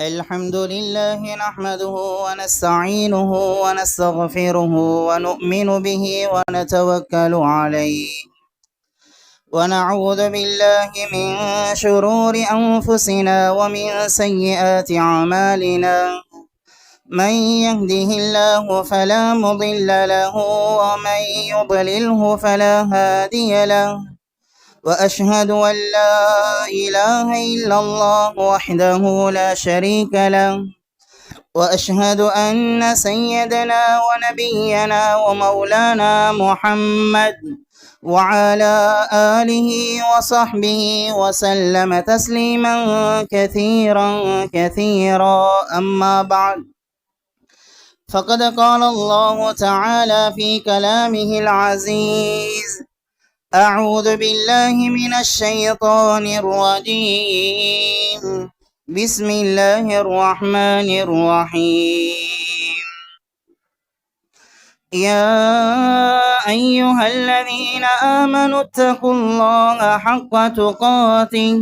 الحمد لله نحمده ونستعينه ونستغفره ونؤمن به ونتوكل عليه ونعوذ بالله من شرور أنفسنا ومن سيئات أعمالنا من يهده الله فلا مضل له ومن يضلله فلا هادي له وأشهد أن لا إله إلا الله وحده لا شريك له وأشهد أن سيدنا ونبينا ومولانا محمد وعلى آله وصحبه وسلم تسليما كثيرا كثيرا أما بعد فقد قال الله تعالى في كلامه العزيز أعوذ بالله من الشيطان الرجيم بسم الله الرحمن الرحيم يا أيها الذين آمنوا اتقوا الله حق تقاته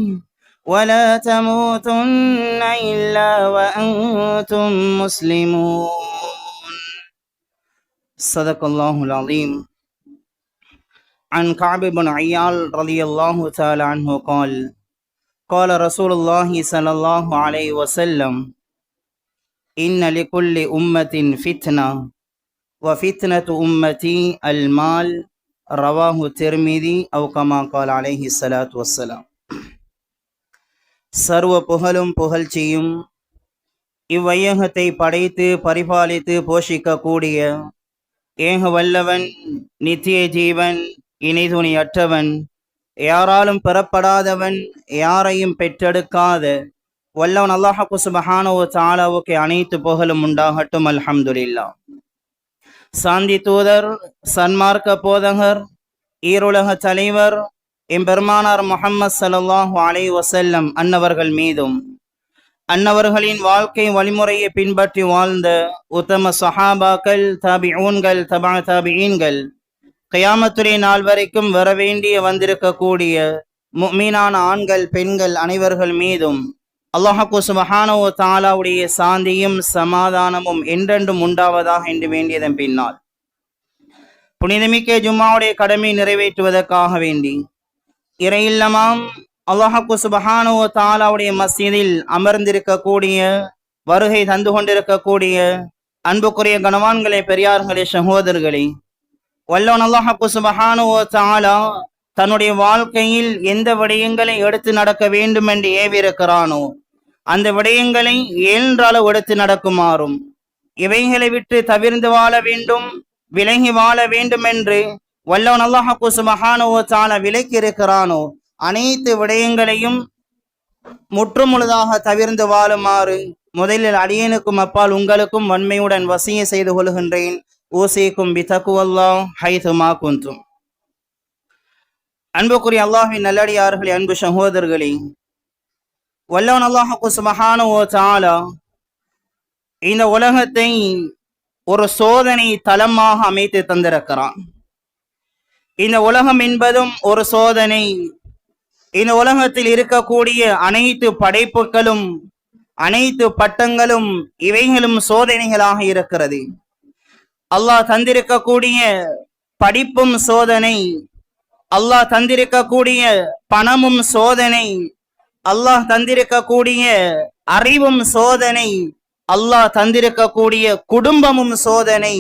ولا تموتن إلا وأنتم مسلمون صدق الله العظيم عن كعب بن عيال رضي الله تعالى عنه قال قال رسول الله صلى الله عليه وسلم إن لكل أمة فتنة وفتنة أمتي المال رواه الترمذي أو كما قال عليه الصلاة والسلام. சர்வ புகழும் புகழ்ச்சியும் இவ்வையகத்தை படைத்து பரிபாலித்து போஷிக்கக்கூடிய ஏக வல்லவன் நித்திய ஜீவன் இணைதுணி அற்றவன் யாராலும் பெறப்படாதவன் யாரையும் பெற்றெடுக்காத வல்லவன் அல்லாஹு சுப்ஹானஹு வ தஆலாவுக்கு அனைத்து புகழும் உண்டாகட்டும். அல்ஹம்துலில்லாஹ். சாந்தி தூதர் சன்மார்க்க போதகர் ஈருலக தலைவர் எம்பெருமானார் முஹம்மது ஸல்லல்லாஹு அலைஹி வஸல்லம் அன்னவர்கள் மீதும் அன்னவர்களின் வாழ்க்கை வழிமுறையை பின்பற்றி வாழ்ந்த உத்தம சஹாபாக்கள் தாபிஊன்கள் தபா தாபிஈன்கள் கியாமத்துடைய நாள் வரைக்கும் வரவேண்டிய வந்திருக்கக்கூடிய முஃமினான ஆண்கள் பெண்கள் அனைவர்கள் மீதும் அல்லாஹு சுப்ஹானஹு வ தஆலாவுடைய சாந்தியும் சமாதானமும் என்றென்றும் உண்டாவதாக என்று வேண்டியதன் பின்னால் புனிதமிக்க ஜும்மாவுடைய கடமை நிறைவேற்றுவதற்காக வேண்டி இறையில்லமாம் அல்லாஹு சுப்ஹானஹு வ தஆலாவுடைய மஸ்ஜிதில் அமர்ந்திருக்கக்கூடிய வருகை தந்து கொண்டிருக்கக்கூடிய அன்புக்குரிய கணவான்களே, பெரியார்களே, சகோதரர்களே, வல்லவன் அல்லாஹு சுப்ஹானஹு வ தஆலா தன்னுடைய வாழ்க்கையில் எந்த விடயங்களை எடுத்து நடக்க வேண்டும் என்று ஏவிருக்கிறானோ அந்த விடயங்களை இயன்ற எடுத்து நடக்குமாறும் இவைகளை விட்டு தவிர்ந்து வாழ வேண்டும், விலகி வாழ வேண்டும் என்று வல்லவன் அல்லாஹு சுப்ஹானஹு வ தஆலா விலக்கி இருக்கிறானோ அனைத்து விடயங்களையும் முற்றுமுழுதாக தவிர்ந்து வாழுமாறு முதலில் அடியேனுக்கும் அப்பால் உங்களுக்கும் வன்மையுடன் வசிய செய்து கொள்கின்றேன். ஊசிக்கும் பிதக்வல்லாஹ் ஹைதுமா குந்தும். அன்புக்குரிய அல்லாஹ்வின் நல்லடியார்களே, அன்பு சகோதரர்களே, வல்லவன் அல்லாஹு சுப்ஹானஹு வ தஆலா இந்த உலகத்தை ஒரு சோதனை தளமாக அமைத்து தந்திருக்கிறான். இந்த உலகம் என்பதும் ஒரு சோதனை. இந்த உலகத்தில் இருக்கக்கூடிய அனைத்து படைப்புகளும் அனைத்து பட்டங்களும் இவைகளும் சோதனைகளாக இருக்கிறது. அல்லாஹ் தந்திருக்கக்கூடிய படிப்பும் சோதனை, அல்லாஹ் தந்திருக்கக்கூடிய பணமும் சோதனை, அல்லாஹ் தந்திருக்கக்கூடிய அறிவும் சோதனை, அல்லாஹ் தந்திருக்கக்கூடிய குடும்பமும் சோதனை.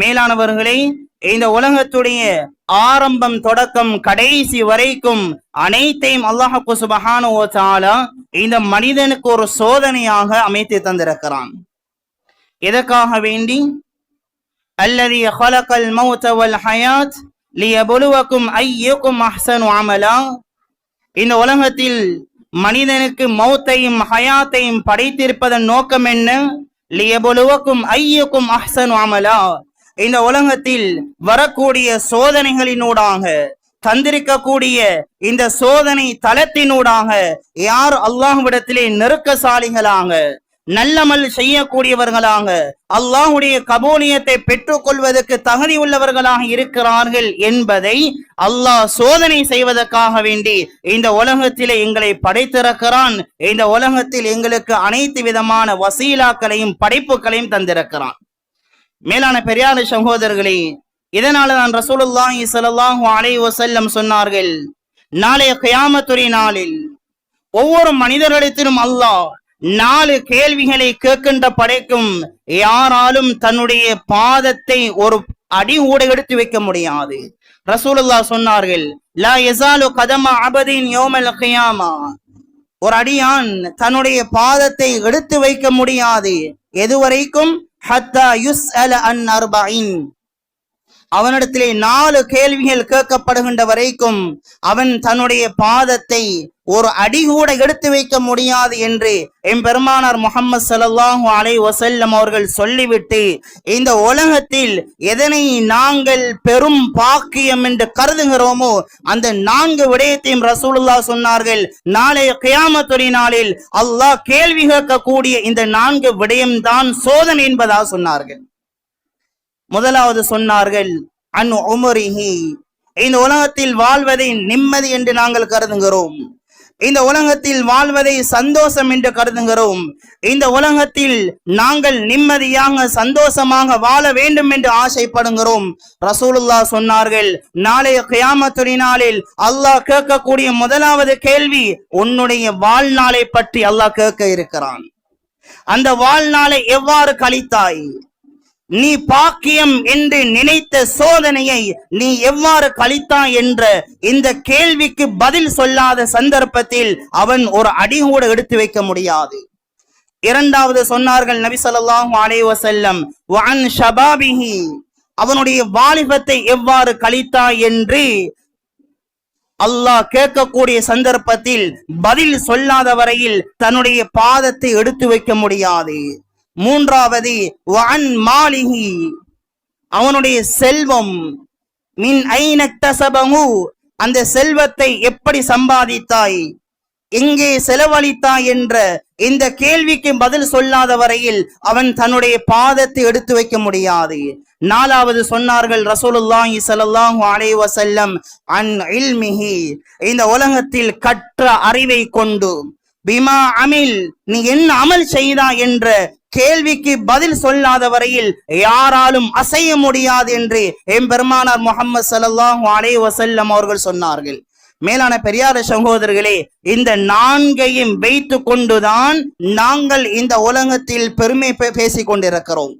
மேலானவர்களே, இந்த உலகத்துடைய ஆரம்பம் தொடக்கம் கடைசி வரைக்கும் அனைத்தையும் அல்லாஹு சுப்ஹானஹு வ தஆலா இந்த மனிதனுக்கு ஒரு சோதனையாக அமைத்து தந்திருக்கிறான். எதற்காக வேண்டி? அல்லதி ஹலகல் மௌத வல் ஹயாத் லியப்லுவக்கும் அய்யுக்கும் அஹ்ஸனு அமலா. இந்த உலகத்தில் மனிதனுக்கு மௌத்தையும் ஹயாத்தையும் படைத்திருப்பதன் நோக்கம் என்ன? லியப்லுவக்கும் அய்யுக்கும் அஹ்ஸனு அமலா. இந்த உலகத்தில் வரக்கூடிய சோதனைகளினூடாக தந்திருக்கக்கூடிய இந்த சோதனை தளத்தினூடாக யார் அல்லாஹ்விடத்திலே நெருக்கசாலிகளாக, நல்லமல் செய்யக்கூடியவர்களாக அல்லாஹ்வுடைய கபூலியத்தை பெற்றுக் கொள்வதற்கு தகுதி உள்ளவர்களாக இருக்கிறார்கள் என்பதை அல்லாஹ் சோதனை செய்வதற்காக வேண்டி இந்த உலகத்திலே எங்களை படைத்திருக்கிறான். இந்த உலகத்தில் எங்களுக்கு அனைத்து விதமான வசீலாக்களையும் படைப்புகளையும் தந்திருக்கிறான். மேலான பெரியார் சகோதரர்களே, இதனால தான் ரசூலுல்லாஹி ஸல்லல்லாஹு அலைஹி வஸல்லம் சொன்னார்கள், நாளைய கியாமத்துடைய நாளில் ஒவ்வொரு மனிதர்களிடத்திலும் அல்லாஹ் 4 கேள்விகளை கேட்கின்ற படைக்கும் யாராலும் தன்னுடைய பாதத்தை ஒரு அடி கூட எடுத்து வைக்க முடியாது. ரசூலுல்லாஹ் சொன்னார்கள், லா யஸாலு கதம அபதின் யௌமல் கியாமா, ஒரு அடியான் தன்னுடைய பாதத்தை எடுத்து வைக்க முடியாது. எதுவரைக்கும்? ஹத்தா யுஸ்அல அன் அர்பஇன், அவனிடத்திலே 4 கேள்விகள் கேட்கப்படுகின்ற வரைக்கும் அவன் தன்னுடைய பாதத்தை ஒரு அடி கூட எடுத்து வைக்க முடியாது என்று எம்பெருமானார் முஹம்மது ஸல்லல்லாஹு அலைஹி வஸல்லம் அவர்கள் சொல்லிவிட்டு, இந்த உலகத்தில் எதனை நாங்கள் பெரும் பாக்கியம் என்று கருதுகிறோமோ அந்த 4 விடயத்தையும் ரசூலுல்லாஹ் சொன்னார்கள். நாளைய கியாமத்துடைய நாளில் அல்லாஹ் கேள்வி கேட்கக்கூடிய இந்த 4 விடயம்தான் சோதனை என்பதாக சொன்னார்கள். முதலாவது சொன்னார்கள், அன் உமரிஹி, இந்த உலகத்தில் வாழ்வதை நிம்மதி என்று நாங்கள் கருதுகிறோம். இந்த உலகத்தில் வாழ்வதை சந்தோஷம் என்று கருதுகிறோம். இந்த உலகத்தில் நாங்கள் நிம்மதியாக சந்தோஷமாக வாழ வேண்டும் என்று ஆசைப்படுகிறோம். ரசூலுல்லாஹ் சொன்னார்கள், நாளைய கியாமத்துடைய நாளில் அல்லாஹ் கேட்கக்கூடிய முதலாவது கேள்வி உன்னுடைய வாழ்நாளை பற்றி அல்லாஹ் கேட்க இருக்கிறான். அந்த வாழ்நாளை எவ்வாறு கழித்தாய்? நீ பாக்கியம் என்று நினைத்த சோதனையை நீ எவ்வாறு கழித்தாய் என்ற இந்த கேள்விக்கு பதில் சொல்லாத சந்தர்ப்பத்தில் அவன் ஒரு அடி கூட எடுத்து வைக்க முடியாது. இரண்டாவது சொன்னார்கள் நபி ஸல்லல்லாஹு அலைஹி வஸல்லம், வஅன் ஷபாபிஹி, அவனுடைய வாலிபத்தை எவ்வாறு கழித்தாய் என்று அல்லாஹ் கேட்கக்கூடிய சந்தர்ப்பத்தில் பதில் சொல்லாத வரையில் தன்னுடைய பாதத்தை எடுத்து வைக்க முடியாது. மூன்றாவது வஅன் மாலிஹி, அவனுடைய செல்வம், மின் ஐனக்தஸபஹு, அந்த செல்வத்தை எப்படி சம்பாதித்தாய், எங்கே செலவழித்தாய் என்ற இந்த கேள்விக்கு பதில் சொல்லாத வரையில் அவன் தன்னுடைய பாதத்தை எடுத்து வைக்க முடியாது. நாலாவது சொன்னார்கள் ரசூலுல்லாஹி ஸல்லல்லாஹு அலைஹி வஸல்லம், அன் இல்மிஹி, இந்த உலகத்தில் கற்ற அறிவை கொண்டு, பிமா அமில், நீ என்ன அமல் செய்தா என்ற கேள்விக்கு பதில் சொல்லாத வரையில் யாராலும் அசைய முடியாது என்று எம்பெருமானார் முஹம்மது ஸல்லல்லாஹு அலைஹி வஸல்லம் அவர்கள் சொன்னார்கள். மேலான பெரியார சகோதரர்களே, இந்த 4ஐயும் வைத்து கொண்டுதான் நாங்கள் இந்த உலகத்தில் பெருமை பேசிக் கொண்டிருக்கிறோம்.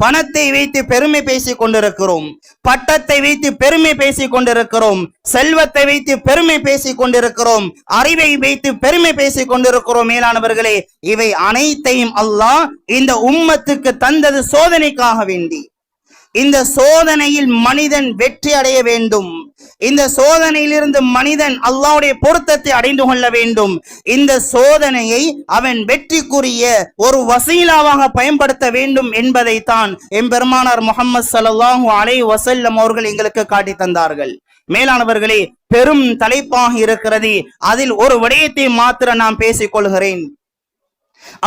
பணத்தை வைத்து பெருமை பேசிக் கொண்டிருக்கிறோம், பட்டத்தை வைத்து பெருமை பேசிக் கொண்டிருக்கிறோம், செல்வத்தை வைத்து பெருமை பேசிக் கொண்டிருக்கிறோம், அறிவை வைத்து பெருமை பேசிக் கொண்டிருக்கிறோம். மேலானவர்களே, இவை அனைத்தையும் அல்லாஹ் இந்த உம்மத்துக்கு தந்தது சோதனைக்காக வேண்டி. இந்த சோதனையில் மனிதன் வெற்றி அடைய வேண்டும். இந்த சோதனையிலிருந்து மனிதன் அல்லாஹ்வுடைய பொருத்தத்தை அடைந்து கொள்ள வேண்டும். இந்த சோதனையை அவன் வெற்றிக்குரிய ஒரு வசீலாவாக பயன்படுத்த வேண்டும் என்பதைத்தான் எம்பெருமானார் முஹம்மது ஸல்லல்லாஹு அலைஹி வஸல்லம் அவர்கள் எங்களுக்கு காட்டி தந்தார்கள். மேலானவர்களே, பெரும் தலைப்பாக இருக்கிறது. அதில் ஒரு விடயத்தை மாத்திரம் நான் பேசிக் கொள்கிறேன்.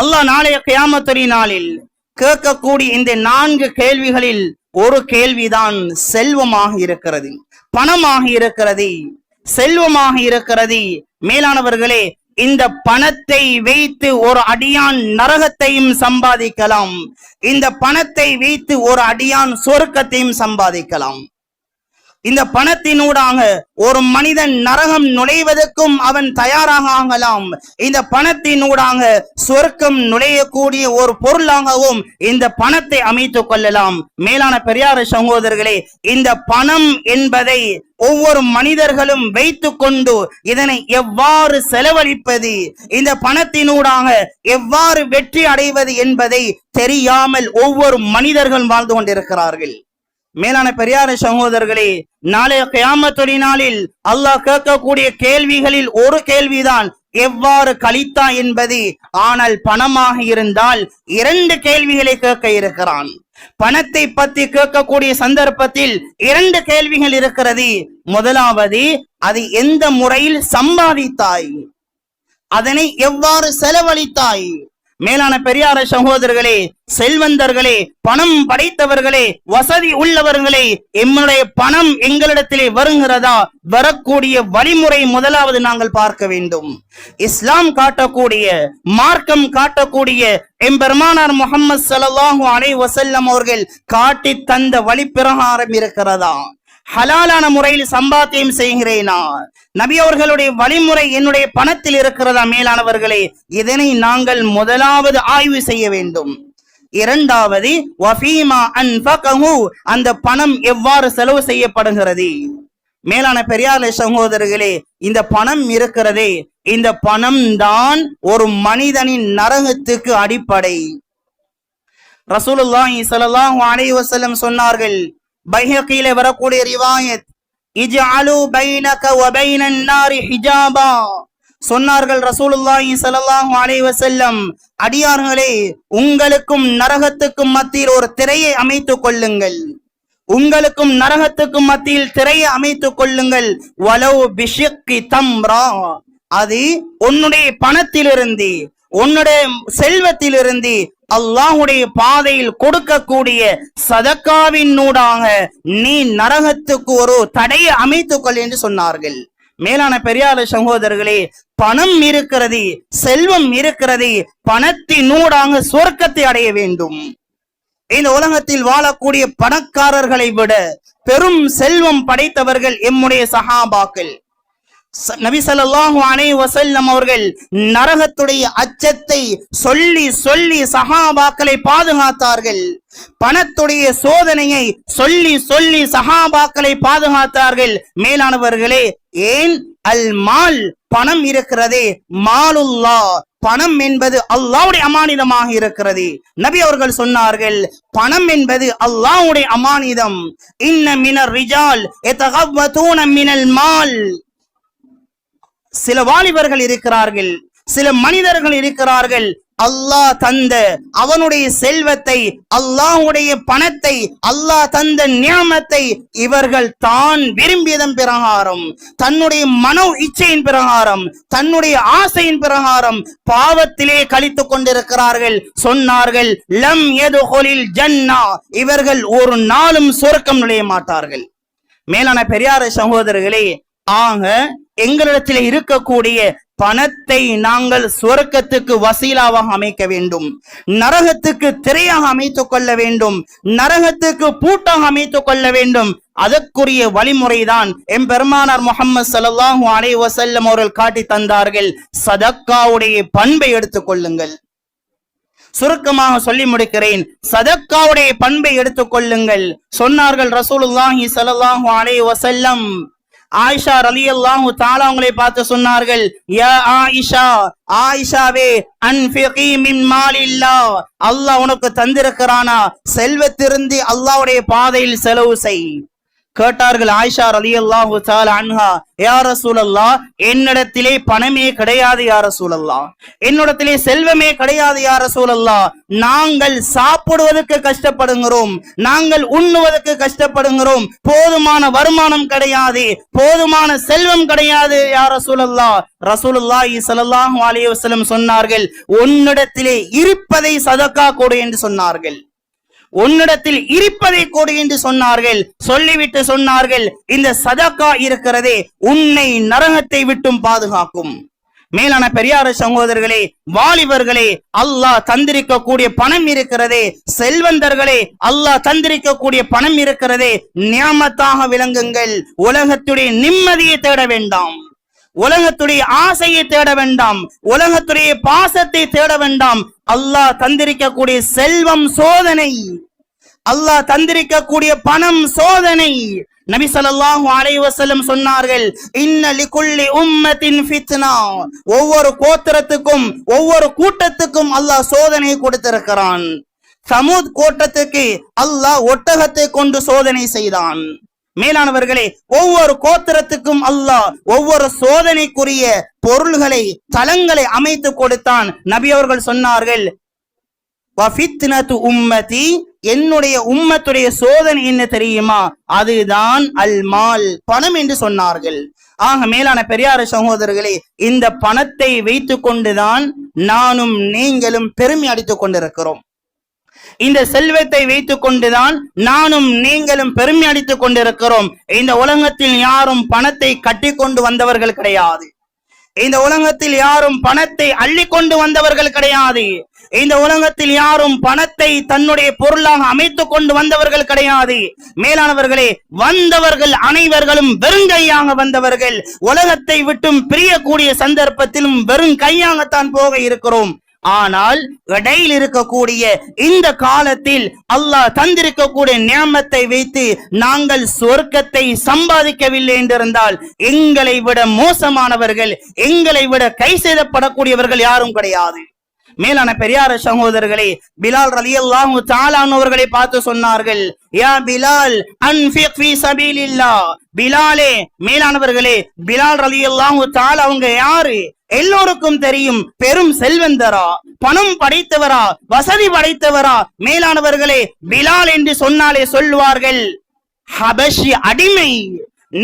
அல்லாஹ் நாளைய கியாமத்துடைய நாளில் கேட்கக்கூடிய இந்த 4 கேள்விகளில் ஒரு கேள்விதான் செல்வமாக இருக்கிறது, பணமாக இருக்கிறது, செல்வமாக இருக்கிறது. மேலானவர்களே, இந்த பணத்தை வைத்து ஒரு அடியான் நரகத்தையும் சம்பாதிக்கலாம், இந்த பணத்தை வைத்து ஒரு அடியான் சொர்க்கத்தையும் சம்பாதிக்கலாம். இந்த பணத்தினூடாக ஒரு மனிதன் நரகம் நுழைவதற்கும் அவன் தயாராக ஆகலாம். இந்த பணத்தினூடாக சொர்க்கம் நுழையக்கூடிய ஒரு பொருளாகவும் இந்த பணத்தை அமைத்துக் கொள்ளலாம். மேலான பெரியார சகோதரர்களே, இந்த பணம் என்பதை ஒவ்வொரு மனிதர்களும் வைத்துக் கொண்டு இதனை எவ்வாறு செலவழிப்பது, இந்த பணத்தினூடாக எவ்வாறு வெற்றி அடைவது என்பதை தெரியாமல் ஒவ்வொரு மனிதர்களும் வாழ்ந்து கொண்டிருக்கிறார்கள். மேலான பெரியார சகோதரர்களே, நாளைய கியாமத்துடைய நாளில் அல்லாஹ் கேட்கக்கூடிய கேள்விகளில் ஒரு கேள்விதான் எவ்வாறு கழித்தா என்பது. ஆனால் பணமாக இருந்தால் 2 கேள்விகளை கேட்க இருக்கிறான். பணத்தை பற்றி கேட்கக்கூடிய சந்தர்ப்பத்தில் 2 கேள்விகள் இருக்கிறது. முதலாவது, அது எந்த முறையில் சம்பாதித்தாய், அதனை எவ்வாறு செலவழித்தாய், மேலான பெரியார சகோதரர்களே, செல்வந்தர்களே, பணம் படைத்தவர்களே, வசதி உள்ளவர்களே, எம்முடைய பணம் எங்களிடத்திலே வருகிறதா? வரக்கூடிய வழிமுறை முதலாவது நாங்கள் பார்க்க வேண்டும். இஸ்லாம் காட்டக்கூடிய, மார்க்கம் காட்டக்கூடிய எம்பெருமானார் முஹம்மது ஸல்லல்லாஹு அலைஹி வஸல்லம் அவர்கள் காட்டி தந்த வழி பிரகாரம் இருக்கிறதா? ஹலாலான முறையில் சம்பாத்தியம் செய்கிறேனா? நபி அவர்களுடைய வழிமுறை என்னுடைய பணத்தில் இருக்கிறதா? மேலானவர்களே, இதனை நாங்கள் முதலாவது ஆய்வு செய்ய வேண்டும். இரண்டாவது, வஃபீமா அன்ஃபகஹு, அந்த பணம் எவ்வாறு செலவு செய்யப்படுகிறது? மேலான பெரியார் சகோதரர்களே, இந்த பணம் இருக்கிறதே, இந்த பணம் தான் ஒரு மனிதனின் நரகத்துக்கு அடிப்படை. ரசூலுல்லாஹி ஸல்லல்லாஹு அலைஹி வஸல்லம் சொன்னார்கள், பைஹகியிலே வரக்கூடிய ரிவாயத், இஜ்அலு பைனக வ பைனன் நாரி ஹிஜாபா, சொன்னார்கள் ரசூலுல்லாஹி ஸல்லல்லாஹு அலைஹி வஸல்லம், அடியார்களே, உங்களுக்கும் நரகத்துக்கும் மத்தியில் ஒரு திரையை அமைத்துக் கொள்ளுங்கள். உங்களுக்கும் நரகத்துக்கும் மத்தியில் திரையை அமைத்துக் கொள்ளுங்கள். வலவ் பிஷிக்கி தம்ரா, அது உன்னுடைய பணத்திலிருந்து, உன்னுடைய செல்வத்திலிருந்து அல்லாஹ்வுடைய பாதையில் கொடுக்கக்கூடிய சதக்காவின் நூடாக நீ நரகத்துக்கு ஒரு தடையை அமைத்துக் கொள் என்று சொன்னார்கள். மேலான பெரியார் சகோதரர்களே, பணம் இருக்கிறது, செல்வம் இருக்கிறது, பணத்தினூடாக சொர்க்கத்தை அடைய வேண்டும். இந்த உலகத்தில் வாழக்கூடிய பணக்காரர்களை விட பெரும் செல்வம் படைத்தவர்கள் எம்முடைய சஹாபாக்கள். நபி ஸல்லல்லாஹு அலைஹி வஸல்லம் அவர்கள் நரகத்துடைய அச்சத்தை சொல்லி சொல்லி சஹாபாக்களை பாதுகாத்தார்கள். பணத்துடைய சோதனையை சொல்லி சொல்லி சஹாபாக்களை பாதுகாத்தார்கள். மேலானவர்களே, ஏன் அல் மால், பணம் இருக்கிறதே, மாலுல்லா, பணம் என்பது அல்லாஹ்வுடைய அமானிதமாக இருக்கிறது. நபி அவர்கள் சொன்னார்கள், பணம் என்பது அல்லாஹ்வுடைய அமானிதம். இன்ன மினர் ரிஜால் யதகவ்வதூன மினல் மால், சில வாலிபர்கள் இருக்கிறார்கள், சில மனிதர்கள் இருக்கிறார்கள், அல்லாஹ் தந்த அவனுடைய செல்வத்தை, அல்லாஹ்வுடைய பணத்தை, அல்லாஹ் தந்த நியாமத்தை இவர்கள் தான் விரும்பியதன் பிரகாரம், தன்னுடைய மனோ இச்சையின் பிரகாரம், தன்னுடைய ஆசையின் பிரகாரம் பாவத்திலே கழித்துக் கொண்டிருக்கிறார்கள். சொன்னார்கள், லம் யதுகுலில் ஜன்னா, இவர்கள் ஒரு நாளும் சொர்க்கம் நுழைய மாட்டார்கள். மேலான பெரியார் சகோதரர்களே, ஆக எங்களிடத்தில் இருக்கக்கூடிய பணத்தை நாங்கள் சொர்க்கத்துக்கு வசீலாவாக அமைக்க வேண்டும், நரகத்துக்கு திரையாக அமைத்துக் கொள்ள வேண்டும், நரகத்துக்கு பூட்டாக அமைத்துக் கொள்ள வேண்டும். அதற்குரிய வழிமுறைதான் எம்பெருமானார் முஹம்மது ஸல்லல்லாஹு அலைஹி வஸல்லம் அவர்கள் காட்டி தந்தார்கள். சதக்காவுடைய பண்பை எடுத்துக் கொள்ளுங்கள். சுருக்கமாக சொல்லி முடிக்கிறேன். சதக்காவுடைய பண்பை எடுத்துக் கொள்ளுங்கள். சொன்னார்கள் ரசூலுல்லாஹி ஸல்லல்லாஹு அலைஹி வஸல்லம், ஆயிஷா ரலியல்லாஹு தஆலா அவங்களை பார்த்து சொன்னார்கள், யா ஆயிஷா, ஆயிஷாவே, அன்ஃபிகி மின் மாலில்லாஹ், அல்லாஹ் உனக்கு தந்திருக்கிறானா, செல்வத்திலிருந்து அல்லாஹ்வுடைய பாதையில் செலவு செய். கேட்டார்கள் ஆயிஷா ரலியல்லாஹு தஆலா அன்ஹா, யா ரசூலல்லாஹ், என்னிடத்திலே பணமே கிடையாது யா ரசூலல்லாஹ், என்னிடத்திலே செல்வமே கிடையாது யா ரசூலல்லாஹ், நாங்கள் சாப்பிடுவதற்கு கஷ்டப்படுகிறோம், நாங்கள் உண்ணுவதற்கு கஷ்டப்படுகிறோம், போதுமான வருமானம் கிடையாது, போதுமான செல்வம் கிடையாது யா ரசூலல்லாஹ். ரசூலுல்லாஹி ஸல்லல்லாஹு அலைஹி வஸல்லம் சொன்னார்கள், உன்னிடத்திலே இருப்பதை சதக்கா கொடு என்று சொன்னார்கள். உன்னிடத்தில் இருப்பதை கொடு என்று சொன்னார்கள். சொல்லிவிட்டு சொன்னார்கள், இந்த சதக்கா இருக்கிறதே உன்னை நரகத்தை விட்டும் பாதுகாக்கும். மேலான பெரியார சகோதரர்களே, வாலிபர்களே, அல்லாஹ் தந்திரிக்கக்கூடிய பணம் இருக்கிறதே, செல்வந்தர்களே, அல்லாஹ் தந்திரிக்கக்கூடிய பணம் இருக்கிறதே, நியாமத்தாக விளங்குங்கள். உலகத்துடைய நிம்மதியை தேட வேண்டாம், உலகத்துடைய ஆசையை தேட வேண்டாம், உலகத்துடைய பாசத்தை தேட வேண்டாம். அல்லாஹ் தந்திரிக்கக்கூடிய செல்வம் சோதனை, அல்லாஹ் தந்திரிக்கக்கூடிய பணம் சோதனை. நபி ஸல்லல்லாஹு அலைஹி வஸல்லம் சொன்னார்கள், இன்ன லிகுல்லி உம்மத்தின் ஃபித்னா, ஒவ்வொரு கோத்திரத்துக்கும் ஒவ்வொரு கூட்டத்துக்கும் அல்லாஹ் சோதனை கொடுத்திருக்கிறான். சமூத் கோட்டத்துக்கு அல்லாஹ் ஒட்டகத்தை கொண்டு சோதனை செய்தான். மேலானவர்களே, ஒவ்வொரு கோத்திரத்துக்கும் அல்லாஹ் ஒவ்வொரு சோதனைக்குரிய பொருள்களை, தலங்களை அமைத்து கொடுத்தான். நபி அவர்கள் சொன்னார்கள், வஃபித்னது உம்மதி, என்னுடைய உம்மத்துடைய சோதனை என்ன தெரியுமா, அதுதான் அல் மால், பணம் என்று சொன்னார்கள். ஆக மேலான பெரியார சகோதரர்களே, இந்த பணத்தை வைத்துக் கொண்டுதான் நானும் நீங்களும் பெருமை அடித்துக் கொண்டிருக்கிறோம். இந்த செல்வத்தை வைத்துக் கொண்டுதான் நானும் நீங்களும் பெருமை அடித்துக் கொண்டிருக்கிறோம். இந்த உலகத்தில் யாரும் பணத்தை கட்டி கொண்டு வந்தவர்கள் கிடையாது. இந்த உலகத்தில் யாரும் பணத்தை அள்ளி கொண்டு வந்தவர்கள் கிடையாது. இந்த உலகத்தில் யாரும் பணத்தை தன்னுடைய பொருளாக அமைத்துக் கொண்டு வந்தவர்கள் கிடையாது. மேலானவர்களே, வந்தவர்கள் அனைவர்களும் வெறுங்கையாக வந்தவர்கள். உலகத்தை விட்டும் பிரியக்கூடிய சந்தர்ப்பத்திலும் வெறும் கையாகத்தான் போக இருக்கிறோம். ஆனால் இடையில் இருக்கக்கூடிய இந்த காலத்தில் அல்லாஹ் தந்திருக்கக்கூடிய நியமத்தை வைத்து நாங்கள் சொர்க்கத்தை சம்பாதிக்கவில்லை என்றிருந்தால் எங்களை விட மோசமானவர்கள், எங்களை விட கை செய்தப்படக்கூடியவர்கள் யாரும் கிடையாது. மேலான பெரியார சகோதரர்களே, பிலால் ரலியல்லாஹு தஆலா அவர்களை பார்த்து சொன்னார்கள், யா பிலால் அன்ஃபிக் ஃபீ சபீலில்லாஹ். பிலாலே, மேலானவர்களே, பிலால் ரலியல்லாஹு தஆலா அவங்க யாரு? எல்லோருக்கும் தெரியும், பெரும் செல்வந்தரா, பணம் படைத்தவரா, வசதி படைத்தவரா. மேலானவர்களே, பிலால் என்று சொன்னாலே சொல்லுவார்கள் ஹபஷி அடிமை,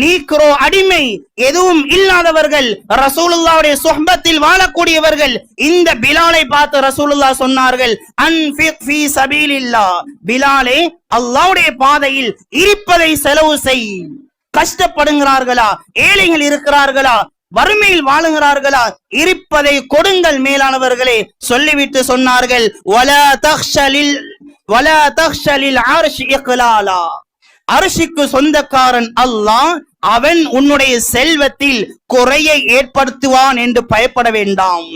நீக்ரோ அடிமை, எதுவும் இல்லாதவர்கள், ரசூலுல்லாஹ்வுடைய சுஹ்பத்தில் வாழக்கூடியவர்கள். இந்த பிலாலை பார்த்து ரசூலுல்லாஹ் சொன்னார்கள், அன்ஃபிக் ஃபீ சபீலில்லாஹ். பிலாலே, அல்லாஹ்வுடைய பாதையில் இருப்பதை செலவு செய். கஷ்டப்படுகிறார்களா, ஏழைகள் இருக்கிறார்களா, வறுமையில் வாழுகிறார்களா, இருப்பதை கொடுங்கள். மேலானவர்களே, சொல்லிவிட்டு சொன்னார்கள், வலா தக்ஷலில் அர்ஷ் இக்லாலா. அரிசிக்கு சொந்தக்காரன் அல்லாஹ், அவன் உன்னுடைய செல்வத்தில் குறையை ஏற்படுத்துவான் என்று பயப்பட வேண்டாம்.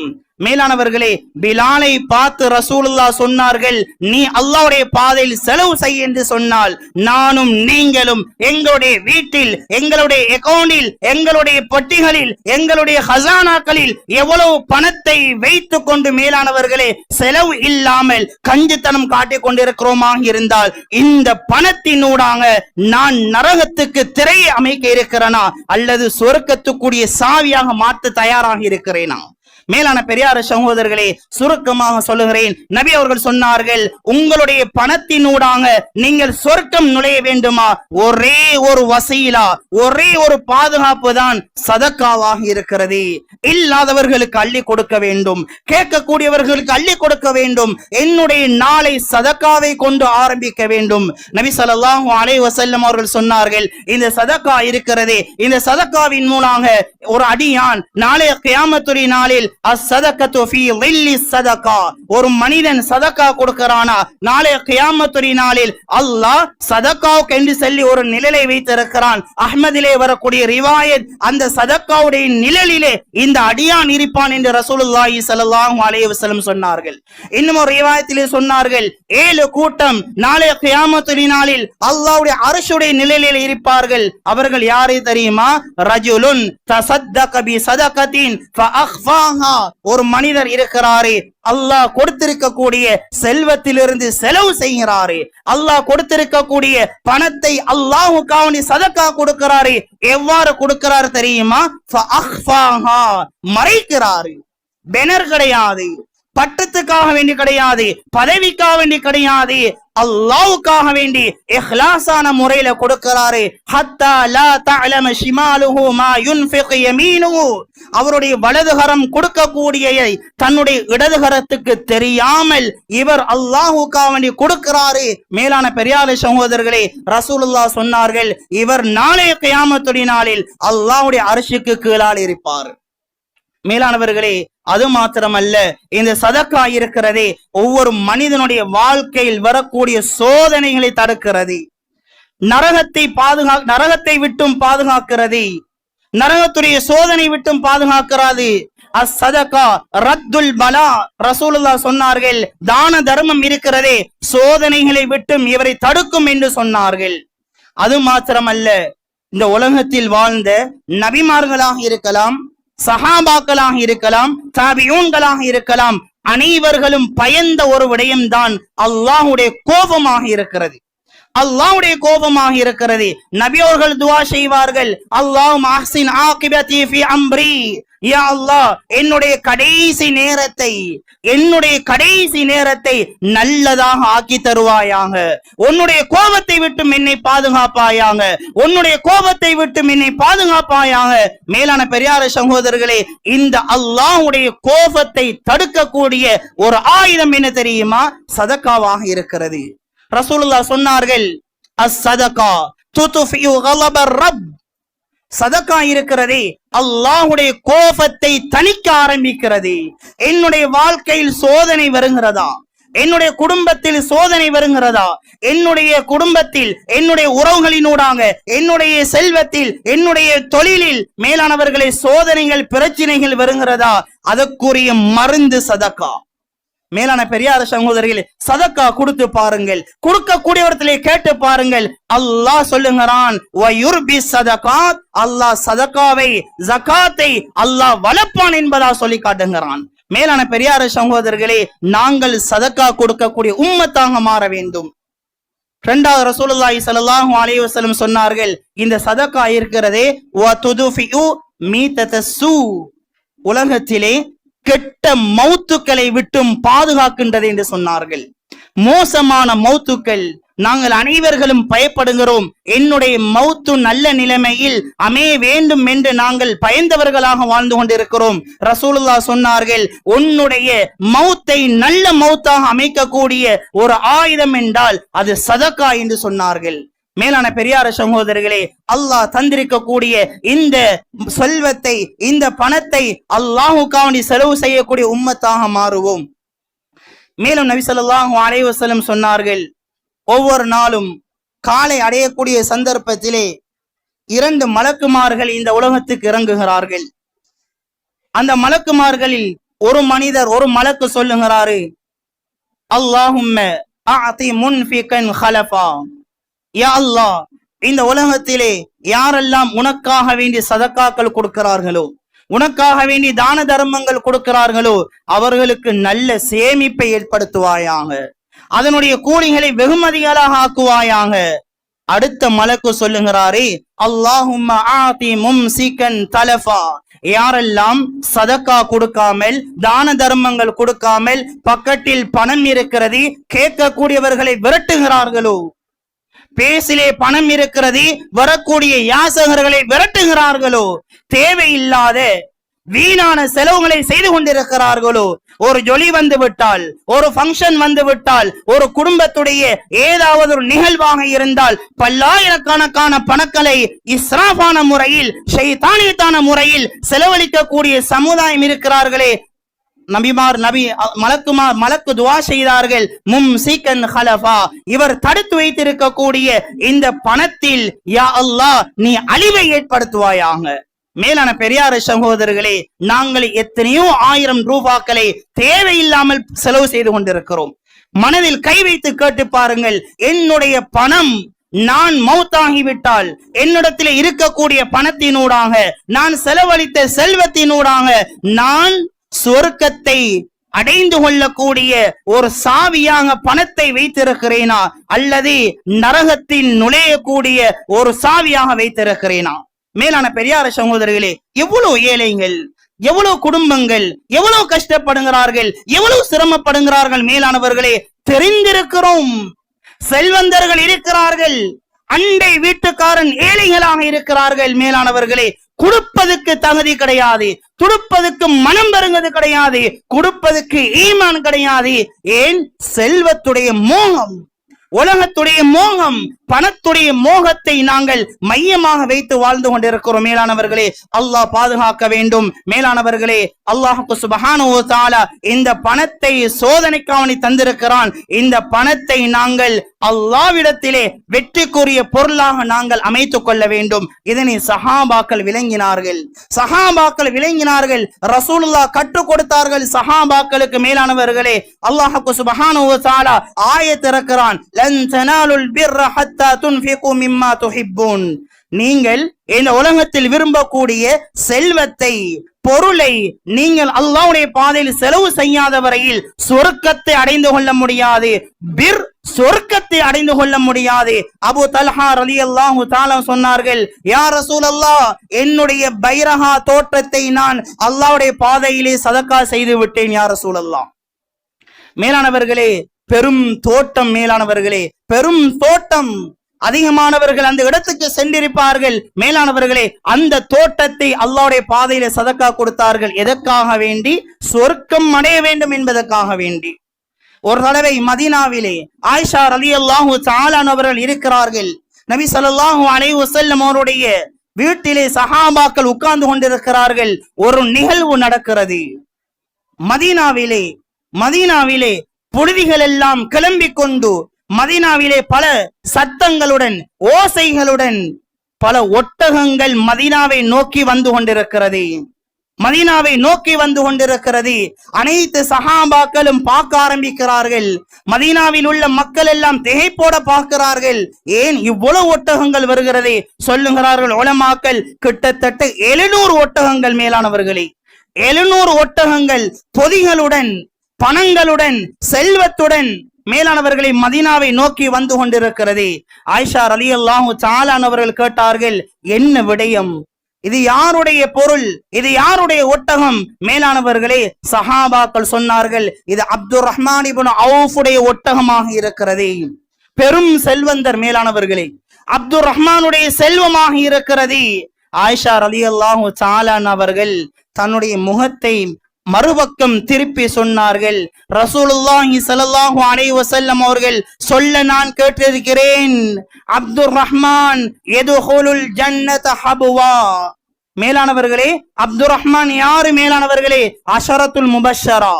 மேலானவர்களே, பிலாலை பார்த்து ரசூலுல்லாஹ் சொன்னார்கள், நீ அல்லாஹ்வுடைய பாதையில் செலவு செய் என்று சொன்னால் நானும் நீங்களும் எங்களுடைய வீட்டில், எங்களுடைய அக்கவுண்டில், எங்களுடைய பொட்டிகளில், எங்களுடைய ஹசானாக்களில் எவ்வளவு பணத்தை வைத்துக் கொண்டு மேலானவர்களே செலவு இல்லாமல் கஞ்சித்தனம் காட்டிக் கொண்டிருக்கிறோமாக இருந்தால் இந்த பணத்தினூடாக நான் நரகத்துக்கு திரையை அமைக்க இருக்கிறேனா அல்லது சொர்க்கத்துக்குரிய சாவியாக மாற்ற தயாராக இருக்கிறேனா? மேலான பெரியார சகோதரர்களே, சுருக்கமாக சொல்லுகிறேன், நபி அவர்கள் சொன்னார்கள், உங்களுடைய பணத்தினூடாக நீங்கள் சொர்க்கம் நுழைய வேண்டுமா, ஒரே ஒரு வசீலா, ஒரே ஒரு பாதுகாப்பு தான் சதக்காவாக இருக்கிறது. இல்லாதவர்களுக்கு அள்ளி கொடுக்க வேண்டும், கேட்கக்கூடியவர்களுக்கு அள்ளி கொடுக்க வேண்டும். என்னுடைய நாளை சதக்காவை கொண்டு ஆரம்பிக்க வேண்டும். நபி ஸல்லல்லாஹு அலைஹி வஸல்லம் அவர்கள் சொன்னார்கள், இந்த சதக்கா இருக்கிறதே, இந்த சதக்காவின் மூலமாக ஒரு அடியான் நாளைய கியாமத்துடைய நாளில் அஸ்ஸதகத்து ஃபீ ظில்லி ஸதகா, ஒரு மனிதன் சதக்கா கொடுக்கறானா, நாளைய கியாமத்துடைய நாளில் அல்லாஹ் சதக்காவுக்கு என்று சொல்லி ஒரு நிழலை வைத்திருக்கிறான். அஹ்மதிலே வரக்கூடிய ரிவாயத், அந்த சதக்காவுடைய நிழலிலே இந்த அடியான் இருப்பான் என்று ரசூலுல்லாஹி ஸல்லல்லாஹு அலைஹி வஸல்லம் சொன்னார்கள். இன்னும் ஒரு ரிவாயத்திலே சொன்னார்கள், 7 கூட்டம் நாளைய கியாமத்துடைய நாளில் அல்லாஹ்வுடைய அர்ஷுடைய நிழலில் இருப்பார்கள். அவர்கள் யாரை தெரியுமா? ரஜுலுன் தஸத்தக பி ஸதகத்தின் ஃபஅக்ஃபாஹா. ஒரு மனிதர் இருக்கிறாரே, அல்லாஹ் கொடுத்திருக்கக்கூடிய செல்வத்திலிருந்து செலவு செய்கிறாரே, அல்லாஹ் கொடுத்திருக்கக்கூடிய பணத்தை அல்லாஹ்வுக்காக சதக்கா கொடுக்கிறாரே. எவ்வாறு கொடுக்கிறார் தெரியுமா? ஃபஅக்ஃபாஹா, மறைக்கிறாரு. பேனர் கிடையாது, பட்டத்துக்காக வேண்டி கிடையாது, பதவிக்காக வேண்டி கிடையாது, அல்லாஹ்வுக்காக வேண்டி இஹ்லாஸான முறையில கொடுக்கிறாரு. ஹத்தா லா தஅலம ஷிமாலுஹு மா யுன்ஃபிக் யமீனுஹு. அவருடைய வலதுகரம் கொடுக்கக்கூடியதை தன்னுடைய இடதுகரத்துக்கு தெரியாமல் இவர் அல்லாஹ்வுக்காக வேண்டி கொடுக்கிறாரு. மேலான பெரியார சகோதரர்களே, ரசூலுல்லாஹ் சொன்னார்கள், இவர் நாளைய கியாமத்துடைய நாளில் அல்லாஹ்வுடைய அர்ஷுக்கு கீழால் இருப்பார். மேலானவர்களே, அது மாத்திரமல்ல, இந்த சதக்கா இருக்கிறதே ஒவ்வொரு மனிதனுடைய வாழ்க்கையில் வரக்கூடிய சோதனைகளை தடுக்கிறது, நரகத்தை விட்டும் பாதுகாக்கிறது, நரகத்துடைய சோதனை விட்டும் பாதுகாக்கிறது. அஸ்ஸதகா ரத்துல் பலா. ரசூலுல்லாஹ் சொன்னார்கள், தான தர்மம் இருக்கிறதே சோதனைகளை விட்டும் இவரை தடுக்கும் என்று சொன்னார்கள். அது மாத்திரமல்ல, இந்த உலகத்தில் வாழ்ந்த நபிமார்களாக இருக்கலாம், சஹாபாக்களாக இருக்கலாம், தாபியூன்களாக இருக்கலாம், அனைவர்களும் பயந்த ஒரு விடயம்தான் அல்லாஹ்வுடைய கோபமாக இருக்கிறது. அல்லாஹ்வுடைய கோபமாக இருக்கிறது. நபி அவர்கள் துஆ செய்வார்கள், அல்லாஹும்ம அஹ்சின் ஆகிபதி ஃபீ அம்ரி. யா அல்லாஹ் என்னுடைய கடைசி நேரத்தை நல்லதாக ஆக்கி தருவாயாக. உன்னுடைய கோபத்தை விட்டு என்னை பாதுகாப்பாயாக. மேலான பெரியார சகோதரர்களே, இந்த அல்லாஹ்வுடைய கோபத்தை தடுக்கக்கூடிய ஒரு ஆயுதம் என்ன தெரியுமா? சதக்காவாக இருக்கிறது. ரசூலுல்லாஹ் சொன்னார்கள், அஸ்ஸதகா துத்ஃபிஉ கலபர் ரப். சதக்கா இருக்கிறதே அல்லாஹ்வுடைய கோபத்தை தணிக்க ஆரம்பிக்கிறது. என்னுடைய வாழ்க்கையில் சோதனை வருகிறதா? என்னுடைய குடும்பத்தில் சோதனை வருகிறதா? என்னுடைய குடும்பத்தில், என்னுடைய உறவுகளினூடாக, என்னுடைய செல்வத்தில், என்னுடைய தொழிலில் மேலானவர்களை சோதனைகள், பிரச்சனைகள் வருகிறதா? அதற்குரிய மருந்து சதக்கா. மேலான பெரியார சகோதரிகளே, சதக்கா கொடுத்து பாருங்கள். கொடுக்கக்கூடியவர்களை கேட்டு பாருங்கள். அல்லாஹ் சொல்லுகிறான், அல்லாஹ் சதக்காவை, ஜகாத்தை அல்லாஹ் வளர்ப்பான் என்பதா சொல்லி காட்டுகிறான். மேலான பெரியார சகோதரர்களே, நாங்கள் சதக்கா கொடுக்கக்கூடிய உம்மத்தாக மாற வேண்டும். இரண்டாவது ரசூலுல்லாஹி ஸல்லல்லாஹு அலைஹி வஸல்லம் சொன்னார்கள், இந்த சதக்கா இருக்கிறதே உலகத்திலே கெட்ட மௌத்துக்களை விட்டும் பாதுகாக்கின்றது என்று சொன்னார்கள். மோசமான மௌத்துக்கள் நாங்கள் அனைவர்களும் பயப்படுகிறோம். என்னுடைய மௌத்து நல்ல நிலைமையில் அமைய வேண்டும் என்று நாங்கள் பயந்தவர்களாக வாழ்ந்து கொண்டிருக்கிறோம். ரசூலுல்லாஹ் சொன்னார்கள், உன்னுடைய மௌத்தை நல்ல மௌத்தாக அமைக்கக்கூடிய ஒரு ஆயுதம் என்றால் அது சதக்கா என்று சொன்னார்கள். மேலான பெரியார சகோதரர்களே, அல்லாஹ் தந்திருக்கக்கூடிய இந்த செல்வத்தை, இந்த பணத்தை அல்லாஹ்வுக்காக செலவு செய்யக்கூடிய உம்மத்தாக மாறுவோம். மேலும் நபி ஸல்லல்லாஹு அலைஹி வஸல்லம் சொன்னார்கள், ஒவ்வொரு நாளும் காலை அடையக்கூடிய சந்தர்ப்பத்திலே 2 மலக்குமார்கள் இந்த உலகத்துக்கு இறங்குகிறார்கள். அந்த மலக்குமார்களில் ஒரு மலக்கு சொல்லுகிறாரு, அல்லாஹும்ம அஅதி முன்ஃபிகன் ஹலஃபா. யா அல்லாஹ், இந்த உலகத்திலே யாரெல்லாம் உனக்காக வேண்டி சதக்காக்கள் கொடுக்கிறார்களோ, உனக்காக வேண்டி தான தர்மங்கள் கொடுக்கிறார்களோ, அவர்களுக்கு நல்ல சேமிப்பை ஏற்படுத்துவாயாக. அதனுடைய கூலிகளை வெகுமதிகளாக ஆக்குவாயாக. அடுத்த மலக்கு சொல்லுகிறாரே, அல்லாஹும்ம ஆதி மும்சிகன் தலஃபா. யாரெல்லாம் சதக்கா கொடுக்காமல், தான தர்மங்கள் கொடுக்காமல், பக்கத்தில் பணம் இருக்கிறது, கேட்கக்கூடியவர்களை விரட்டுகிறார்களோ, பேசிலே பணம் இருக்கிறது, வரக்கூடிய யாசகர்களை விரட்டுகிறார்களோ, தேவையில்லாத வீணான செலவுகளை செய்து கொண்டிருக்கிறார்களோ, ஒரு ஜொலி வந்து விட்டால், ஒரு ஃபங்க்ஷன் வந்து விட்டால், ஒரு குடும்பத்துடைய ஏதாவது ஒரு நிகழ்வாக இருந்தால் பல்லாயிரக்கணக்கான பணங்களை இஸ்ராஃபான முறையில், ஷைத்தானியத்தான முறையில் செலவழிக்கக்கூடிய சமுதாயம் இருக்கிறார்களே, மலக்கு துஆ செய்தார்கள், மும்சிகன் ஹலஃபா. இவர் தடுத்து வைத்திருக்கக்கூடிய இந்த பணத்தில் யா அல்லாஹ் நீ அழிவை ஏற்படுத்துவாயாக. மேலான பெரியார சகோதரர்களே, நாங்கள் எத்தனையோ 1000 ரூபாய்களை தேவையில்லாமல் செலவு செய்து கொண்டிருக்கிறோம். மனதில் கை வைத்து கேட்டு பாருங்கள், என்னுடைய பணம் நான் மௌத்தாகிவிட்டால் என்னிடத்தில் இருக்கக்கூடிய பணத்தினூடாக, நான் செலவழித்த செல்வத்தினூடாக நான் சொர்க்கத்தை அடைந்து கொள்ளக்கூடிய ஒரு சாவியாக பணத்தை வைத்திருக்கிறேனா, அல்லது நரகத்தில் நுழையக்கூடிய ஒரு சாவியாக வைத்திருக்கிறேனா? மேலான பெரியார சகோதரர்களே, எவ்வளவு ஏழைகள், எவ்வளவு குடும்பங்கள் எவ்வளவு கஷ்டப்படுகிறார்கள், எவ்வளவு சிரமப்படுகிறார்கள். மேலானவர்களே, தெரிந்திருக்கிறோம். செல்வந்தர்கள் இருக்கிறார்கள், அண்டை வீட்டுக்காரன் ஏழைகளாக இருக்கிறார்கள். மேலானவர்களே, கொடுப்பதற்கு தகுதி கிடையாது, கொடுப்பதற்கு மனம் வருவது கிடையாது, கொடுப்பதற்கு ஈமான் கிடையாது. ஏன்? செல்வத்துடைய மோகம், உலகத்துடைய மோகம், பணத்துடைய மோகத்தை நாங்கள் மையமாக வைத்து வாழ்ந்து கொண்டிருக்கிறோம். மேலானவர்களே, அல்லாஹ் பாதுகாக்க வேண்டும். மேலானவர்களே, அல்லாஹ் சுப்ஹானஹு வ தஆலா இந்த பணத்தை சோதனைக்காக தந்திருக்கிறான். இந்த பணத்தை நாங்கள் அல்லாஹ்விடத்திலே வெற்றிக்குரிய பொருளாக நாங்கள் அமைத்துக் கொள்ள வேண்டும். இதனை சஹாபாக்கள் விளங்கினார்கள். ரசூலுல்லாஹ் கற்றுக் கொடுத்தார்கள் சஹாபாக்களுக்கு. மேலானவர்களே, அல்லாஹ் சுப்ஹானஹு வ தஆலா ஆயத் இறக்குறான், லன் தனாலுல் பிர்ர ஹத்தா துன்ஃபிகு மிம்மா துஹிப்பூன். நீங்கள் இந்த உலகத்தில் விரும்பக்கூடிய செல்வத்தை, பொருளை நீங்கள் அல்லாஹ்வுடைய பாதையில் செலவு செய்யாத வரையில் சொர்க்கத்தை அடைந்து கொள்ள முடியாது, சொர்க்கத்தை அடைந்து கொள்ள முடியாது. அபூ தல்ஹா ரலியல்லாஹு தஆலா சொன்னார்கள், யா ரசூலல்லாஹ், என்னுடைய பைரஹா தோட்டத்தை நான் அல்லாஹ்வுடைய பாதையிலே சதக்கா செய்து விட்டேன் யா ரசூலல்லாஹ். மேலானவர்களே, பெரும் தோட்டம், மேலானவர்களே பெரும் தோட்டம். அதிகமானவர்கள் அந்த இடத்துக்கு சென்றிருப்பார்கள். மேலானவர்களே, அந்த தோட்டத்தை அல்லாஹ்வுடைய பாதையில சதக்கா கொடுத்தார்கள். எதற்காக வேண்டி? சொர்க்கம் அடைய வேண்டும் என்பதற்காக வேண்டி. ஒரு தடவை மதீனாவிலே ஆயிஷா ரலியல்லாஹு தஆலா அவர்கள் இருக்கிறார்கள். நபி ஸல்லல்லாஹு அலைஹி வஸல்லம் அவருடைய வீட்டிலே சஹாபாக்கள் உட்கார்ந்து கொண்டிருக்கிறார்கள். ஒரு நிகழ்வு நடக்கிறது. மதீனாவிலே புழுதிகள் எல்லாம் கிளம்பிக் கொண்டு மதீனாவிலே பல சத்தங்களுடன் ஓசைகளுடன் பல ஒட்டகங்கள் மதீனாவை நோக்கி வந்து கொண்டிருக்கிறது. அனைத்து சஹாபாக்களும் பார்க்க ஆரம்பிக்கிறார்கள். மதீனாவில் உள்ள மக்கள் எல்லாம் திகைப்போட பார்க்கிறார்கள். ஏன் இவ்வளவு ஒட்டகங்கள் வருகிறது? சொல்லுகிறார்கள் உலமாக்கள், கிட்டத்தட்ட 700 ஒட்டகங்கள். மேலானவர்களே, 700 ஒட்டகங்கள் பொதிகளுடன், பணங்களுடன், செல்வத்துடன் மேலானவர்களை மதீனாவை நோக்கி வந்து கொண்டிருக்கிறது. ஆயிஷா ரலியல்லாஹு தஆலா அவர்கள் கேட்டார்கள், என்ன விடயம்? இது யாருடைய பொருள்? இது யாருடைய ஒட்டகம்? மேலானவர்களே, சஹாபாக்கள் சொன்னார்கள், இது அப்துர் ரஹ்மான் இப்னு அவுஃபுடைய ஒட்டகமாக இருக்கிறது. பெரும் செல்வந்தர். மேலானவர்களே, அப்துர் ரஹ்மானுடைய செல்வமாக இருக்கிறது. ஆயிஷா ரலியல்லாஹு தஆலா அவர்கள் தன்னுடைய முகத்தை மறுபக்கம் திருப்பி சொன்னார்கள், ரசூலுல்லாஹி ஸல்லல்லாஹு அலைஹி வஸல்லம் அவர்கள் சொல்ல நான் கேட்டிருக்கிறேன், அப்துர் ரஹ்மான் யதுகுலுல் ஜன்னத ஹபுவா. மேலானவர்களே, அப்துர் ரஹ்மான் யாரு? மேலானவர்களே, அஷரத்துல் முபஷ்ஷரா,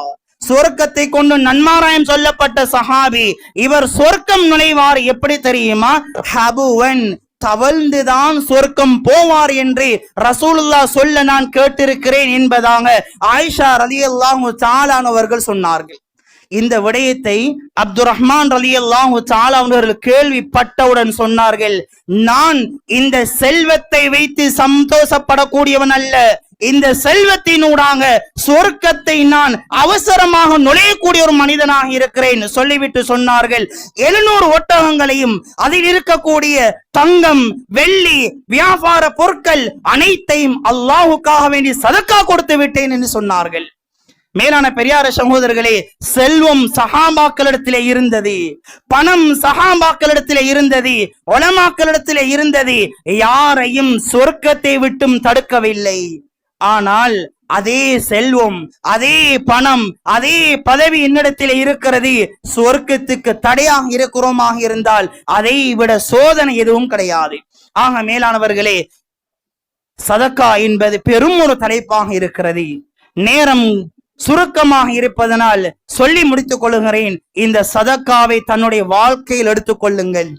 சொர்க்கத்தை கொண்டு நன்மாராயம் சொல்லப்பட்ட சஹாபி. இவர் சொர்க்கம் நுழைவார். எப்படி தெரியுமா? ஹபுவன், தவழ்ந்துதான் சொர்க்கம் போவார் என்று ரசூலுல்லாஹ் சொல்ல நான் கேட்டிருக்கிறேன் என்பதாக ஆயிஷா ரலியல்லாஹு தஆலா அவர்கள் சொன்னார்கள். இந்த விடயத்தை அப்துர் ரஹ்மான் ரலியல்லாஹு தஆலா அவர்கள் கேள்விப்பட்டவுடன் சொன்னார்கள், நான் இந்த செல்வத்தை வைத்து சந்தோஷப்படக்கூடியவன் அல்ல, இந்த செல்வத்தினூடாக சொர்க்கத்தை நான் அவசரமாக நுழையக்கூடிய ஒரு மனிதனாக இருக்கிறேன் சொல்லிவிட்டு சொன்னார்கள், 700 ஒட்டகங்களையும் அதில் இருக்கக்கூடிய தங்கம், வெள்ளி, வியாபார பொருட்கள் அனைத்தையும் அல்லாஹுக்காக வேண்டி சதக்கா கொடுத்து விட்டேன் என்று சொன்னார்கள். மேலான பெரியார சகோதரர்களே, செல்வம் சஹாபாக்களிடத்திலே இருந்தது, பணம் சஹாபாக்களிடத்திலே இருந்தது, உலமாக்களிடத்திலே இருந்தது. யாரையும் சொர்க்கத்தை விட்டும் தடுக்கவில்லை. ஆனால் அதே செல்வம், அதே பணம், அதே பதவி என்னிடத்தில் இருக்கிறது, சொர்க்கத்துக்கு தடையாக இருக்கிறோமாக இருந்தால் அதை விட சோதனை எதுவும் கிடையாது. ஆக மேலானவர்களே, சதக்கா என்பது பெரும் ஒரு தலைப்பாக இருக்கிறது. நேரம் சுருக்கமாக இருப்பதனால் சொல்லி முடித்துக் கொள்ளுகிறேன். இந்த சதக்காவை தன்னுடைய வாழ்க்கையில் எடுத்துக் கொள்ளுங்கள்.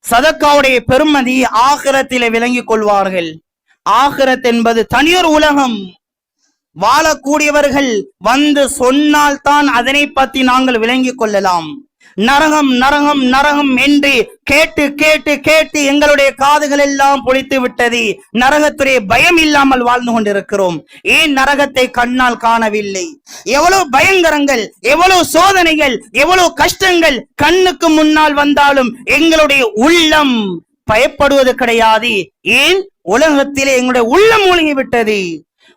சதக்காவுடைய பெருமதி ஆகிரத்திலே விளங்கிக் கொள்வார்கள். ஆகிரத் என்பது தனியொரு உலகம். வாழக்கூடியவர்கள் வந்து சொன்னால் தான் அதனை பற்றி நாங்கள் விளங்கிக் கொள்ளலாம். நரகம் நரகம் நரகம் என்று கேட்டு கேட்டு கேட்டு எங்களுடைய காதுகள் எல்லாம் பொழித்து விட்டது. நரகத்துடைய பயம் இல்லாமல் வாழ்ந்து கொண்டிருக்கிறோம். ஏன் நரகத்தை கண்ணால் காணவில்லை? எவ்வளவு பயங்கரங்கள், எவ்வளவு சோதனைகள், எவ்வளவு கஷ்டங்கள் கண்ணுக்கு முன்னால் வந்தாலும் எங்களுடைய உள்ளம் பயப்படுவது கிடையாது. ஏன்? உலகத்திலே எங்களுடைய உள்ளம் மூழ்கி விட்டது.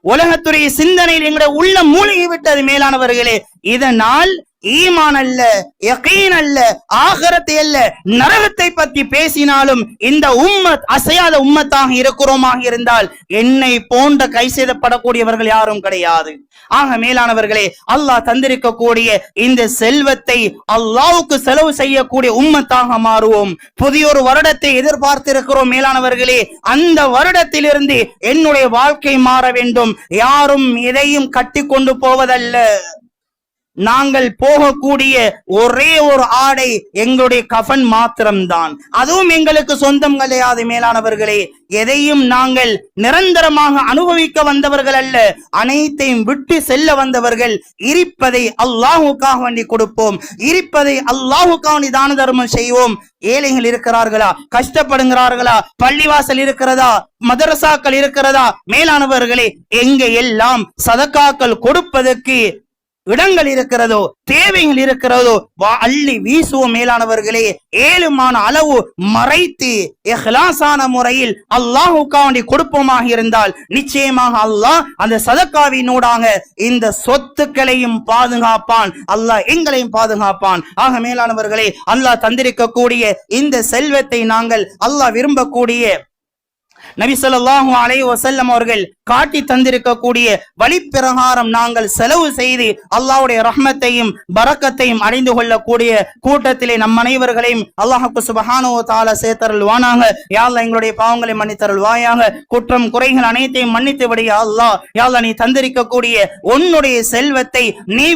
உலகத்துடைய சிந்தனையில் எங்களுடைய உள்ளம் மூழ்கி விட்டது. மேலானவர்களே, இதனால் ஈமான் அல்ல, யகீன் அல்ல, ஆகிரத்தை அல்ல, நரகத்தை பற்றி பேசினாலும் இந்த உம்மத் அசையாத உம்மத்தாக இருக்கிறோமாக இருந்தால் என்னை போன்ற கை செய்தப்படக்கூடியவர்கள் யாரும் கிடையாது. ஆக மேலானவர்களே, அல்லாஹ் தந்திருக்கக்கூடிய இந்த செல்வத்தை அல்லாஹ்வுக்கு செலவு செய்யக்கூடிய உம்மத்தாக மாறுவோம். புதிய ஒரு வருடத்தை எதிர்பார்த்திருக்கிறோம். மேலானவர்களே, அந்த வருடத்திலிருந்து என்னுடைய வாழ்க்கை மாற வேண்டும். யாரும் எதையும் கட்டி கொண்டு போவதல்ல. நாங்கள் போகக்கூடிய ஒரே ஒரு ஆடை எங்களுடைய கஃன் மாத்திரம்தான். அதுவும் எங்களுக்கு சொந்தம் கிடையாது. மேலானவர்களே, எதையும் நாங்கள் நிரந்தரமாக அனுபவிக்க வந்தவர்கள் அல்ல, அனைத்தையும் விட்டு செல்ல வந்தவர்கள். இருப்பதை அல்லாஹுக்காக வேண்டி கொடுப்போம், இருப்பதை அல்லாஹுக்காக வேண்டி தான தர்மம் செய்வோம். ஏழைகள் இருக்கிறார்களா, கஷ்டப்படுகிறார்களா, பள்ளிவாசல் இருக்கிறதா, மதரசாக்கள் இருக்கிறதா? மேலானவர்களே, எங்க எல்லாம் சதக்காக்கள் கொடுப்பதற்கு இடங்கள் இருக்கிறதோ, தேவைகள் இருக்கிறதோ, அள்ளி வீசுவோம். மேலானவர்களே, ஏழுமான அளவு மறைத்து இஹ்லாஸான முறையில் அல்லாஹுக்காண்டி கொடுப்போமாக இருந்தால் நிச்சயமாக அல்லாஹ் அந்த சதக்காவினூடாக இந்த சொத்துக்களையும் பாதுகாப்பான், அல்லாஹ் எங்களையும் பாதுகாப்பான். ஆக மேலானவர்களே, அல்லாஹ் தந்திருக்கக்கூடிய இந்த செல்வத்தை நாங்கள் அல்லாஹ் விரும்பக்கூடிய நபி ஸல்லல்லாஹு அலைஹி வஸல்லம் அவர்கள் காட்டி தந்திருக்கக்கூடிய வழிப்பிரகாரம் நாங்கள் செலவு செய்து அல்லாஹ்வுடைய ரஹ்மத்தையும் பரக்கத்தையும் அடைந்து கொள்ளக்கூடிய கூட்டத்திலே நம் அனைவர்களையும் அல்லாஹ் சுப்ஹானஹு வ தஆலா சேர்த்தருள்வானாக. யா அல்லாஹ், எங்களுடைய பாவங்களை மன்னித்தருள்வாயாக, குற்றம் குறைகள் அனைத்தையும் மன்னித்து விடு யா அல்லாஹ். யா அல்லாஹ், நீ தந்திருக்கக்கூடிய உன்னுடைய செல்வத்தை நீ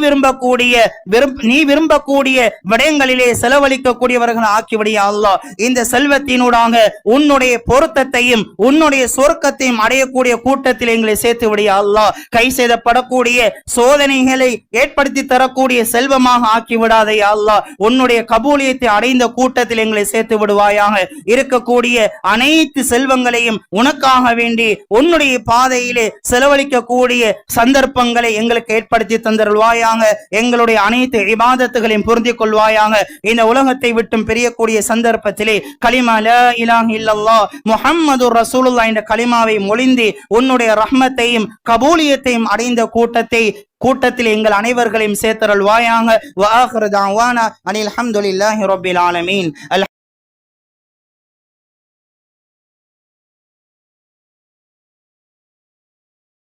விரும்பக்கூடிய விடயங்களிலே செலவழிக்கக்கூடியவர்கள் ஆக்கிவிடு யா அல்லாஹ். இந்த செல்வத்தினூடாக உன்னுடைய பொருத்தத்தையும் உன்னுடைய சொர்க்கத்தையும் அடையக்கூடிய கூட்டத்தில் எங்களை சேர்த்து விடியா அல்லாஹ். கை செய்தப்படக்கூடிய சோதனைகளை ஏற்படுத்தி தரக்கூடிய செல்வமாக ஆக்கி விடாதே அல்லாஹ். உன்னுடைய கபூலியத்தை அடைந்த கூட்டத்தில் எங்களை சேர்த்து விடுவாயாக. இருக்கக்கூடிய அனைத்து செல்வங்களையும் உனக்காக வேண்டி உன்னுடைய பாதையிலே செலவழிக்கக்கூடிய சந்தர்ப்பங்களை எங்களுக்கு ஏற்படுத்தி தந்தருள்வாயாக. எங்களுடைய அனைத்து இபாதத்துகளையும் பொருந்திக் கொள்வாயாக. இந்த உலகத்தை விட்டும் பிரியக்கூடிய சந்தர்ப்பத்திலே கலிமா லா இலாஹ இல்லல்லாஹ் முஹம்மதுர் ரசூலுல்லாஹ் என்ற கலிமாவை மொழிந்து உன்னுடைய ரஹ்மத்தையும் கபூலியத்தையும் அடைந்த கூட்டத்தில் எங்கள் அனைவர்களையும் சேர்த்தருள்வாயாக. வ ஆகிரு தஅவானா அனில் ஹம்துலில்லாஹி ரப்பில் ஆலமீன்.